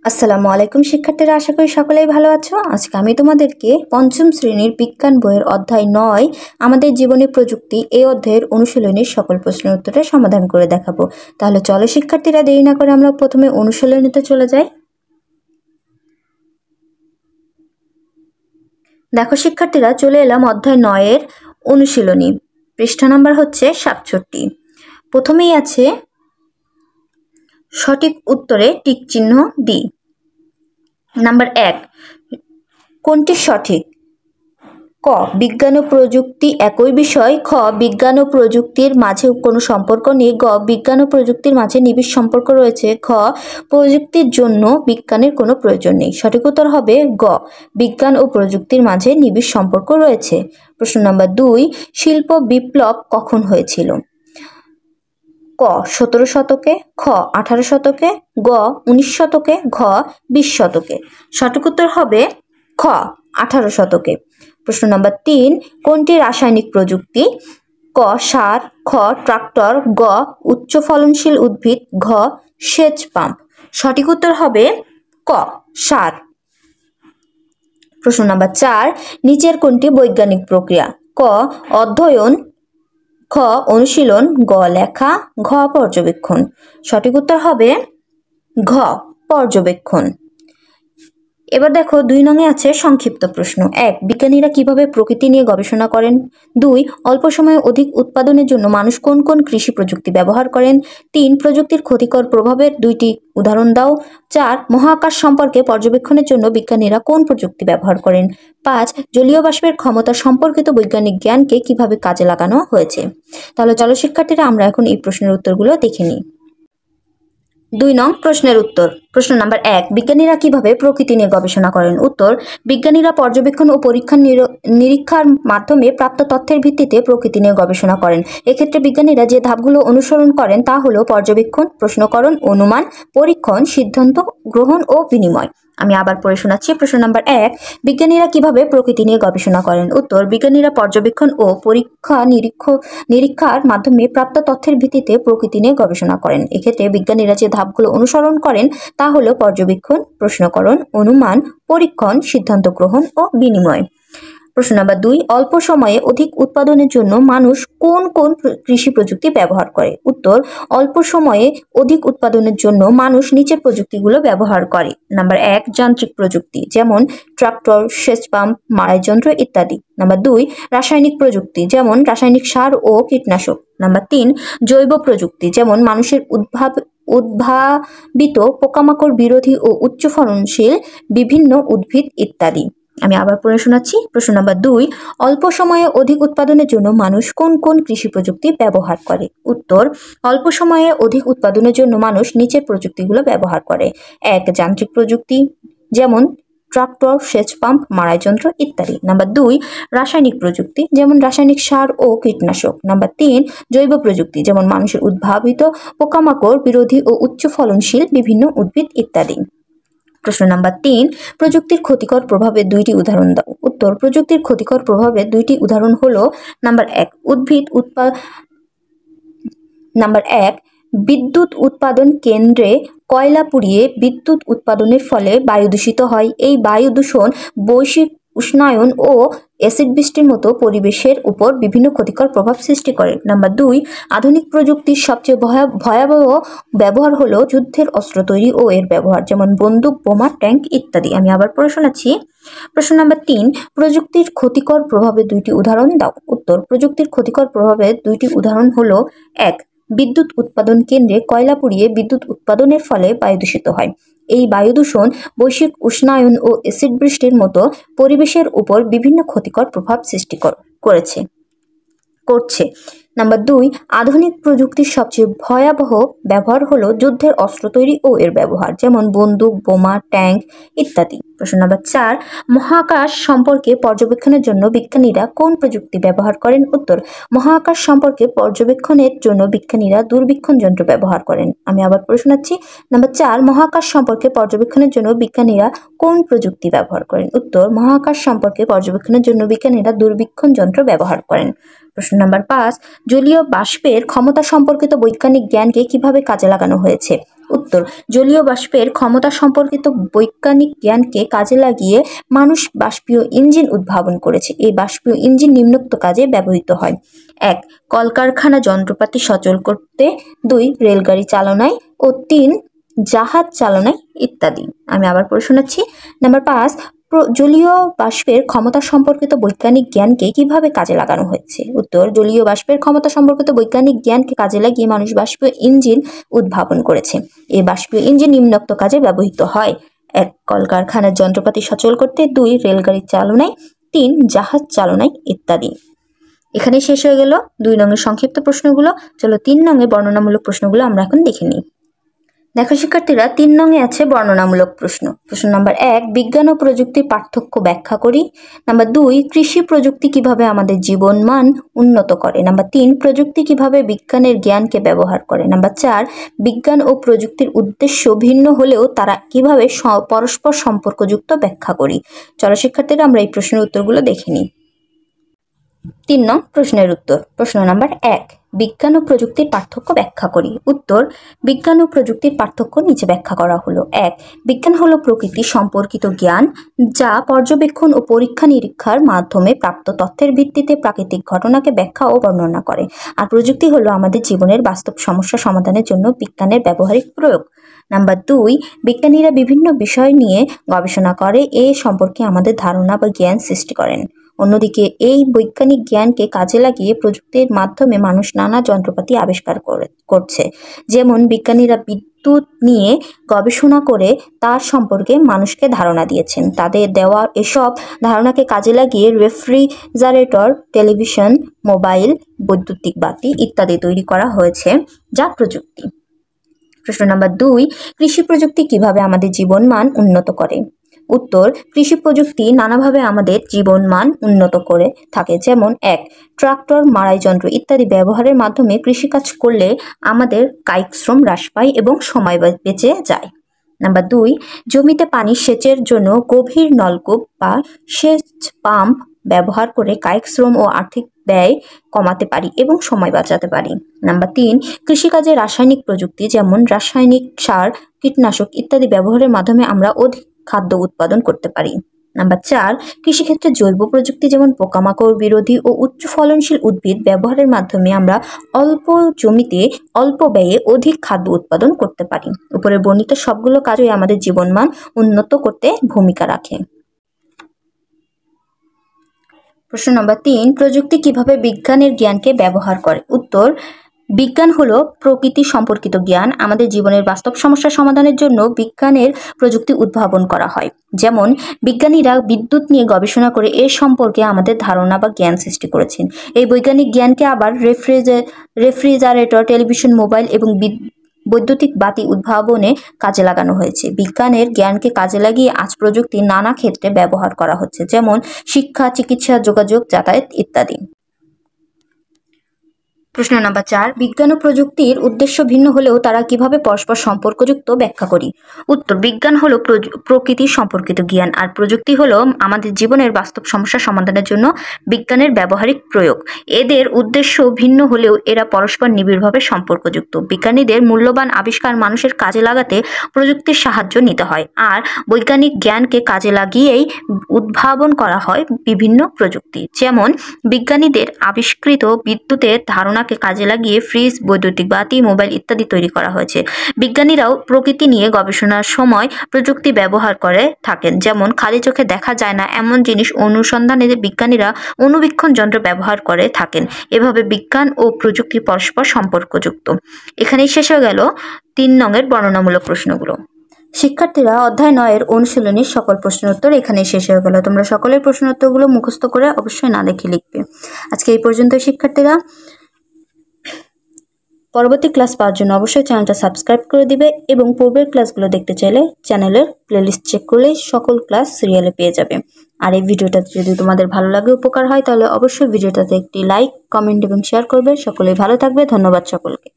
আসসালামু আলাইকুম শিক্ষার্থীরা, আশা করি সকলেই ভালো আছো। আজকে আমি তোমাদেরকে পঞ্চম শ্রেণীর বিজ্ঞান বইয়ের অধ্যায় 9 আমাদের জীবনে প্রযুক্তি এই অধ্যায়ের অনুশীলনীর সকল প্রশ্নের উত্তরের সমাধান করে দেখাবো। তাহলে চলো শিক্ষার্থীরা, দেরি না করে আমরা প্রথমে অনুশীলনীতে চলে যাই। দেখো শিক্ষার্থীরা, চলে এলাম অধ্যায় 9 এর অনুশীলনী। পৃষ্ঠা নাম্বার হচ্ছে 67। প্রথমেই আছে সঠিক উত্তরে টিক চিহ্ন দি। নাম্বার 1, কোনটি সঠিক? ক, বিজ্ঞান ও প্রযুক্তি একই বিষয়। খ, বিজ্ঞান ও প্রযুক্তির মাঝে কোনো সম্পর্ক নেই। গ, বিজ্ঞান ও প্রযুক্তির মাঝে নিবিড় সম্পর্ক রয়েছে। খ, প্রযুক্তির জন্য বিজ্ঞানের কোনো প্রয়োজন নেই। সঠিক উত্তর হবে গ, বিজ্ঞান ও প্রযুক্তির মাঝে নিবিড় সম্পর্ক রয়েছে। প্রশ্ন নাম্বার 2, শিল্প বিপ্লব কখন হয়েছিল? ক, 17 শতকে। খ, 18 শতকে। গ, 19 শতকে। ঘ, 20 শতকে। সঠিক উত্তর হবে খ, 18 শতকে। প্রশ্ন নাম্বার 3, কোনটি রাসায়নিক প্রযুক্তি? ক, সার। খ, ট্রাক্টর। গ, উচ্চ ফলনশীল উদ্ভিদ। ঘ, সেচ পাম্প। সঠিক উত্তর হবে ক, সার। প্রশ্ন নাম্বার 4, নিচের কোনটি বৈজ্ঞানিক প্রক্রিয়া? ক, অধ্যয়ন। খ, অনুশীলন। গ, লেখা। ঘ, পর্যবেক্ষণ। সঠিক উত্তর হবে ঘ, পর্যবেক্ষণ। এবার দেখো 2 নংয়ে আছে সংক্ষিপ্ত প্রশ্ন। 1, বিজ্ঞানীরা কিভাবে প্রকৃতি নিয়ে গবেষণা করেন? 2, অল্প সময়ে অধিক উৎপাদনের জন্য মানুষ কোন কোন কৃষি প্রযুক্তি ব্যবহার করেন? 3, প্রযুক্তির ক্ষতিকর প্রভাবের 2টি উদাহরণ দাও। 4, মহাকাশ সম্পর্কে পর্যবেক্ষণের জন্য বিজ্ঞানীরা কোন প্রযুক্তি ব্যবহার করেন? 5, জলীয় বাষ্পের ক্ষমতা সম্পর্কিত বৈজ্ঞানিক জ্ঞানকে কিভাবে কাজে লাগানো হয়েছে? তাহলে চলো শিক্ষার্থীরা, আমরা এখন এই প্রশ্নের উত্তরগুলো দেখে নিই। 2 নং প্রশ্নের উত্তর। প্রশ্ন নাম্বার 1, বিজ্ঞানীরা কিভাবে প্রকৃতি নিয়ে গবেষণা করেন? উত্তর, বিজ্ঞানীরা পর্যবেক্ষণ ও পরীক্ষা নিরীক্ষার মাধ্যমে প্রাপ্ত তথ্যের ভিত্তিতে প্রকৃতি নিয়ে গবেষণা করেন। এক্ষেত্রে বিজ্ঞানীরা যে ধাপগুলো অনুসরণ করেন তা হলো পর্যবেক্ষণ, প্রশ্নকরণ, অনুমান, পরীক্ষণ, সিদ্ধান্ত গ্রহণ ও বিনিময়। আমি আবার পড়ে শোনাচ্ছি। প্রশ্ন নাম্বার 1, বিজ্ঞানীরা কিভাবে প্রকৃতি নিয়ে গবেষণা করেন? উত্তর, বিজ্ঞানীরা পর্যবেক্ষণ ও পরীক্ষা নিরীক্ষার মাধ্যমে প্রাপ্ত তথ্যের ভিত্তিতে প্রকৃতি নিয়ে গবেষণা করেন। এক্ষেত্রে বিজ্ঞানীরা যে ধাপগুলো অনুসরণ করেন তা হলো পর্যবেক্ষণ, প্রশ্নকরণ, অনুমান, পরীক্ষণ, সিদ্ধান্ত গ্রহণ ও বিনিময়। প্রশ্ন নাম্বার 2, অল্প সময়ে অধিক উৎপাদনের জন্য মানুষ কোন কোন কৃষি প্রযুক্তি ব্যবহার করে? উত্তর, অল্প সময়ে অধিক উৎপাদনের জন্য মানুষ নিচের প্রযুক্তিগুলো ব্যবহার করে। নাম্বার 1, যান্ত্রিক প্রযুক্তি, যেমন ট্রাক্টর, সেচ পাম্প, মাড়াই যন্ত্র ইত্যাদি। নাম্বার 2, রাসায়নিক প্রযুক্তি, যেমন রাসায়নিক সার ও কীটনাশক। নাম্বার 3, জৈব প্রযুক্তি, যেমন মানুষের উদ্ভাবিত পোকামাকড় বিরোধী ও উচ্চ ফলনশীল বিভিন্ন উদ্ভিদ ইত্যাদি। আমি আবার পড়ে শোনাচ্ছি। প্রশ্ন নাম্বার 2, অল্প সময়ে অধিক উৎপাদনের জন্য মানুষ কোন কোন কৃষি প্রযুক্তি ব্যবহার করে? উত্তর, অল্প সময়ে অধিক উৎপাদনের জন্য মানুষ নিচের প্রযুক্তিগুলো ব্যবহার করে। 1, যান্ত্রিক প্রযুক্তি, যেমন ট্রাক্টর, সেচ পাম্প, মাড়াই যন্ত্র ইত্যাদি। নাম্বার 2, রাসায়নিক প্রযুক্তি, যেমন রাসায়নিক সার ও কীটনাশক। নাম্বার 3, জৈব প্রযুক্তি, যেমন মানুষের উদ্ভাবিত পোকামাকড় বিরোধী ও উচ্চ ফলনশীল বিভিন্ন উদ্ভিদ ইত্যাদি। প্রশ্ন নাম্বার 3, প্রযুক্তির ক্ষতিকর প্রভাবের 2টি উদাহরণ দাও। উত্তর, প্রযুক্তির ক্ষতিকর প্রভাবের 2টি উদাহরণ হলো নাম্বার 1, নাম্বার 1, বিদ্যুৎ উৎপাদন কেন্দ্রে কয়লা পুড়িয়ে বিদ্যুৎ উৎপাদনের ফলে বায়ু দূষিত হয়। এই বায়ু দূষণ বৈশ্বিক উষ্ণায়ন ও অ্যাসিড বৃষ্টির মতো পরিবেশের উপর বিভিন্ন ক্ষতিকর প্রভাব সৃষ্টি করে। নাম্বার 2, আধুনিক প্রযুক্তির সবচেয়ে ভয়াবহ ব্যবহার হলো যুদ্ধের অস্ত্র তৈরি ও এর ব্যবহার, যেমন বন্দুক, বোমা, ট্যাঙ্ক ইত্যাদি। আমি আবার পড়ে শোনাচ্ছি। প্রশ্ন নাম্বার 3, প্রযুক্তির ক্ষতিকর প্রভাবের 2টি উদাহরণ দাও। উত্তর, প্রযুক্তির ক্ষতিকর প্রভাবের 2টি উদাহরণ হলো 1, বিদ্যুৎ উৎপাদন কেন্দ্রে কয়লা পুড়িয়ে বিদ্যুৎ উৎপাদনের ফলে বায়ু দূষিত হয়। এই বায়ু দূষণ বৈশ্বিক উষ্ণায়ন ও অ্যাসিড বৃষ্টির মতো পরিবেশের উপর বিভিন্ন ক্ষতিকর প্রভাব সৃষ্টি করছে। নাম্বার 2, আধুনিক প্রযুক্তির সবচেয়ে ভয়াবহ ব্যবহার হলো যুদ্ধের অস্ত্র তৈরি ও এর ব্যবহার, যেমন বন্দুক, বোমা, ট্যাঙ্ক ইত্যাদি। প্রশ্ন নাম্বার 4, মহাকাশ সম্পর্কে পর্যবেক্ষণের জন্য বিজ্ঞানীরা কোন প্রযুক্তি ব্যবহার করেন? উত্তর, মহাকাশ সম্পর্কে পর্যবেক্ষণের জন্য বিজ্ঞানীরা দূরবীক্ষণ যন্ত্র ব্যবহার করেন। আমি আবার পড়ে শোনাচ্ছি। নাম্বার 4, মহাকাশ সম্পর্কে পর্যবেক্ষণের জন্য বিজ্ঞানীরা কোন প্রযুক্তি ব্যবহার করেন? উত্তর, মহাকাশ সম্পর্কে পর্যবেক্ষণের জন্য বিজ্ঞানীরা দূরবীক্ষণ যন্ত্র ব্যবহার করেন। প্রশ্ন নাম্বার 5, জলীয় বাষ্পের ক্ষমতা সম্পর্কিত বৈজ্ঞানিক জ্ঞানকে কিভাবে কাজে লাগানো হয়েছে? উত্তর, জলীয় বাষ্পের ক্ষমতা সম্পর্কিত বৈজ্ঞানিক জ্ঞানকে কাজে লাগিয়ে মানুষ বাষ্পীয় ইঞ্জিন উদ্ভাবন করেছে। এই বাষ্পীয় ইঞ্জিন নিম্নোক্ত কাজে ব্যবহৃত হয়: 1. কলকারখানা যন্ত্রপাতি সচল করতে, 2. রেলগাড়ি চালনায় ও 3. জাহাজ চালনায় ইত্যাদি। আমি আবার পড়ে শোনাচ্ছি। নাম্বার 5, জলীয় বাষ্পের ক্ষমতা সম্পর্কিত বৈজ্ঞানিক জ্ঞানকে কিভাবে কাজে লাগানো হয়েছে? উত্তর, জলীয় বাষ্পের ক্ষমতা সম্পর্কিত বৈজ্ঞানিক জ্ঞানকে কাজে লাগিয়ে মানুষ বাষ্পীয় ইঞ্জিন উদ্ভাবন করেছে। এই বাষ্পীয় ইঞ্জিন নিম্নোক্ত কাজে ব্যবহৃত হয়: 1. কলকারখানার যন্ত্রপাতি সচল করতে, 2. রেলগাড়ি চালনায়, 3. জাহাজ চালনায় ইত্যাদি। এখানে শেষ হয়ে গেল 2 নংয়ের সংক্ষিপ্ত প্রশ্নগুলো। চলো 3 নংয়ে বর্ণনামূলক প্রশ্নগুলো আমরা এখন দেখে নিই। দেখো শিক্ষার্থীরা, 3 নংয়ে আছে বর্ণনামূলক প্রশ্ন। প্রশ্ন নাম্বার 1, বিজ্ঞান ও প্রযুক্তির পার্থক্য ব্যাখ্যা করি। নাম্বার 2, কৃষি প্রযুক্তি কিভাবে আমাদের জীবন মান উন্নত করে। নাম্বার 3, প্রযুক্তি কিভাবে বিজ্ঞানের জ্ঞানকে ব্যবহার করে। নাম্বার 4, বিজ্ঞান ও প্রযুক্তির উদ্দেশ্য ভিন্ন হলেও তারা কিভাবে পরস্পর সম্পর্কযুক্ত ব্যাখ্যা করি। চলো শিক্ষার্থীরা, আমরা এই প্রশ্নের উত্তরগুলো দেখে নিই। 3 নং প্রশ্নের উত্তর। প্রশ্ন নাম্বার 1, বিজ্ঞান ও প্রযুক্তির পার্থক্য ব্যাখ্যা করি। উত্তর, বিজ্ঞান ও প্রযুক্তির পার্থক্য নিচে ব্যাখ্যা করা হলো। 1. বিজ্ঞান হলো প্রকৃতি সম্পর্কিত জ্ঞান, যা পর্যবেক্ষণ ও পরীক্ষা নিরীক্ষার মাধ্যমে প্রাপ্ত তথ্যের ভিত্তিতে প্রাকৃতিক ঘটনাকে ব্যাখ্যা ও বর্ণনা করে। আর প্রযুক্তি হলো আমাদের জীবনের বাস্তব সমস্যা সমাধানের জন্য বিজ্ঞানের ব্যবহারিক প্রয়োগ। নাম্বার 2, বিজ্ঞানীরা বিভিন্ন বিষয় নিয়ে গবেষণা করে এ সম্পর্কে আমাদের ধারণা বা জ্ঞান সৃষ্টি করেন। অন্যদিকে এই বৈজ্ঞানিক জ্ঞানকে কাজে লাগিয়ে প্রযুক্তির মাধ্যমে মানুষ নানা যন্ত্রপাতি আবিষ্কার করছে। যেমন বিজ্ঞানীরা বিদ্যুৎ নিয়ে গবেষণা করে তার সম্পর্কে মানুষকে ধারণা দিয়েছেন। তাদের দেওয়া এসব ধারণাকে কাজে লাগিয়ে রেফ্রিজারেটর, টেলিভিশন, মোবাইল, বৈদ্যুতিক বাতি ইত্যাদি তৈরি করা হয়েছে, যা প্রযুক্তি। প্রশ্ন নাম্বার 2, কৃষি প্রযুক্তি কিভাবে আমাদের জীবন মান উন্নত করে। উত্তর, কৃষি প্রযুক্তি নানাভাবে আমাদের জীবন মান উন্নত করে থাকে। যেমন 1, ট্রাক্টর, মাড়াই যন্ত্র ইত্যাদি ব্যবহারের মাধ্যমে কৃষিকাজ করলে আমাদের কায়িক শ্রম হ্রাস পায় এবং সময় বেঁচে যায়। নাম্বার 2, জমিতে পানি সেচের জন্য গভীর নলকূপ বা সেচ পাম্প ব্যবহার করে কায়িক শ্রম ও আর্থিক ব্যয় কমাতে পারি এবং সময় বাঁচাতে পারি। নাম্বার 3, কৃষিকাজে রাসায়নিক প্রযুক্তি যেমন রাসায়নিক সার, কীটনাশক ইত্যাদি ব্যবহারের মাধ্যমে আমরা অধিক খাদ্য উৎপাদন করতে পারি। নাম্বার 4, কৃষিক্ষেত্রে জৈব প্রযুক্তি যেমন পোকামাকড় বিরোধী ও উচ্চ ফলনশীল উদ্ভিদ ব্যবহারের মাধ্যমে আমরা অল্প জমিতে অল্প ব্যয়ে অধিক খাদ্য উৎপাদন করতে পারি। উপরে বর্ণিত সবগুলো কাজই আমাদের জীবনমান উন্নত করতে ভূমিকা রাখে। প্রশ্ন নম্বর 3, প্রযুক্তি কিভাবে বিজ্ঞানের জ্ঞানকে ব্যবহার করে। উত্তর, বিজ্ঞান হলো প্রকৃতি সম্পর্কিত জ্ঞান। আমাদের জীবনের বাস্তব সমস্যা সমাধানের জন্য বিজ্ঞানের প্রযুক্তি উদ্ভাবন করা হয়। যেমন বিজ্ঞানীরা বিদ্যুৎ নিয়ে গবেষণা করে এ সম্পর্কে আমাদের ধারণা বা জ্ঞান সৃষ্টি করেছেন। এই বৈজ্ঞানিক জ্ঞানকে আবার রেফ্রিজারেটর, টেলিভিশন, মোবাইল এবং বৈদ্যুতিক বাতি উদ্ভাবনে কাজে লাগানো হয়েছে। বিজ্ঞানের জ্ঞানকে কাজে লাগিয়ে আজ প্রযুক্তি নানা ক্ষেত্রে ব্যবহার করা হচ্ছে, যেমন শিক্ষা, চিকিৎসা, যোগাযোগ, যাতায়াত ইত্যাদি। প্রশ্ন নাম্বার 4, বিজ্ঞান ও প্রযুক্তির উদ্দেশ্য ভিন্ন হলেও তারা কিভাবে পরস্পর সম্পর্কযুক্ত ব্যাখ্যা করি। উত্তর, বিজ্ঞান হলো প্রকৃতি সম্পর্কিত জ্ঞান আর প্রযুক্তি হলো আমাদের জীবনের বাস্তব সমস্যা সমাধানের জন্য বিজ্ঞানের ব্যবহারিক প্রয়োগ। এদের উদ্দেশ্য ভিন্ন হলেও এরা পরস্পর নিবিড়ভাবে সম্পর্কযুক্ত। বিজ্ঞানীদের মূল্যবান আবিষ্কার মানুষের কাজে লাগাতে প্রযুক্তির সাহায্য নিতে হয়, আর বৈজ্ঞানিক জ্ঞানকে কাজে লাগিয়েই উদ্ভাবন করা হয় বিভিন্ন প্রযুক্তি। যেমন বিজ্ঞানীদের আবিষ্কৃত বিদ্যুতের ধারণাকে কাজে লাগিয়ে ফ্রিজ, বৈদ্যুতিক বাতি, মোবাইল ইত্যাদি তৈরি করা হয়েছে। বিজ্ঞানীরাও প্রকৃতি নিয়ে গবেষণার সময় প্রযুক্তি ব্যবহার করে থাকেন। যেমন খালি চোখে দেখা যায় না এমন জিনিস অনুসন্ধানে বিজ্ঞানীরা অণুবীক্ষণ যন্ত্র ব্যবহার করে থাকেন। এভাবে বিজ্ঞান ও প্রযুক্তি পরস্পর সম্পর্কযুক্ত। এখানেই শেষ হয়ে গেল 3 নংয়ের বর্ণনামূলক প্রশ্নগুলো। শিক্ষার্থীরা, অধ্যায় 9 অনুশীলনীর সকল প্রশ্নের উত্তর এখানেই শেষ হয়ে গেল। তোমরা সকলের প্রশ্ন উত্তরগুলো মুখস্থ করে অবশ্যই না দেখে লিখবে। আজকে এই পর্যন্ত শিক্ষার্থীরা। পরবর্তী ক্লাস পাওয়ার জন্য অবশ্যই চ্যানেলটা সাবস্ক্রাইব করে দিবে এবং পূর্বের ক্লাসগুলো দেখতে চাইলে চ্যানেলের প্লেলিস্ট চেক করলেই সকল ক্লাস সিরিয়ালে পেয়ে যাবে। আর এই ভিডিওটা যদি তোমাদের ভালো লাগে, উপকার হয়, তাহলে অবশ্যই ভিডিওটাতে একটি লাইক, কমেন্ট এবং শেয়ার করবে। সকলেই ভালো থাকবে। ধন্যবাদ সকলকে।